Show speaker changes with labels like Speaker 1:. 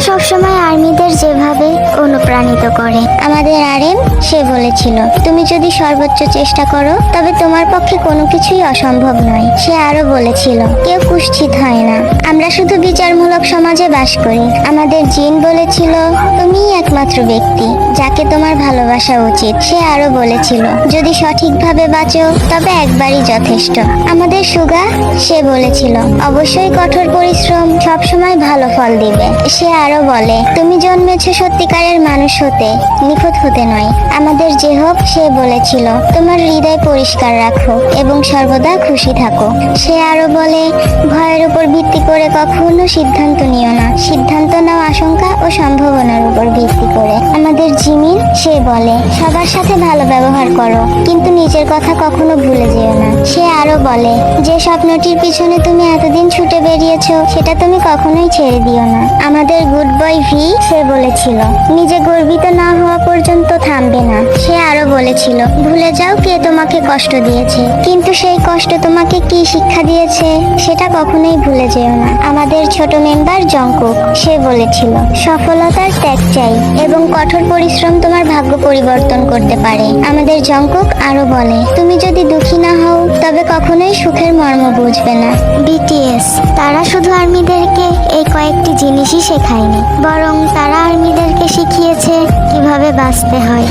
Speaker 1: সবসময় আর্মিদের যেভাবে অনুপ্রাণিত করে। আমাদের আরএম সে বলেছিল, তুমি যদি সর্বোচ্চ চেষ্টা করো তবে তোমার পক্ষে কোনো কিছুই অসম্ভব নয়। সে আরো বলেছিল, কেউ কুৎসিত হয় না, আমরা শুধু বিচারমূলক সমাজে বাস করি। আমাদের জিন বলেছিল, তুমিই একমাত্র ব্যক্তি যাকে তোমার ভালোবাসা উচিত। সে আরো বলেছিল, যদি সঠিকভাবে বাঁচো তবে একবারই যথেষ্ট। আমাদের সুগা সে বলেছিল, অবশ্যই কঠোর পরিশ্রম সবসময় ভালো ফল দিবে। সে আরো বলে, তুমি জন্মেছো সত্যিকারের মানুষ হতে, নিখুঁত হতে নয়। আমাদের জেহব সে বলেছিল, তোমার হৃদয় পরিষ্কার রাখো এবং সর্বদা খুশি থাকো। সে আরো বলে, ভয়ের উপর ভিত্তি করে কখনো সিদ্ধান্ত নিও না, সিদ্ধান্ত নাও আশঙ্কা ও সম্ভাবনার উপর ভিত্তি করে। আমাদের জিমিন সে বলে, সবার সাথে ভালো ব্যবহার করো, কিন্তু নিজের কথা কখনো ভুলে যেও না। সে আরো বলে, যে স্বপ্নটির পিছনে তুমি এতদিন ছুটে বেরিয়েছো সেটা তুমি কখনোই ছেড়ে দিও না। আমাদের গুড বয় ভি সে বলেছিল, নিজে গর্বিত না হওয়া পর্যন্ত থামবে না। সে আরো বলেছিল, ভুলে যাও কে তোমাকে কষ্ট দিয়েছে, কিন্তু সেই কষ্ট তোমাকে কি শিক্ষা দিয়েছে সেটা কখনোই ভুলে যেও না। আমাদের ছোট মেম্বার জংকুক সে বলেছিল, সফলতার ত্যাগ চাই এবং কঠোর পরিশ্রম তোমার ভাগ্য পরিবর্তন করতে পারে। আমাদের জংকুক আরো বলে, তুমি যদি দুঃখী না হও তবে কখনোই সুখের মর্ম বুঝবে না। বিটিএস তারা শুধু আর্মিদেরকে এই কয়েকটি জিনিসই শেখায়নি, বরং তারা আর্মিদেরকে শিখিয়েছে কিভাবে বাঁচতে হয়।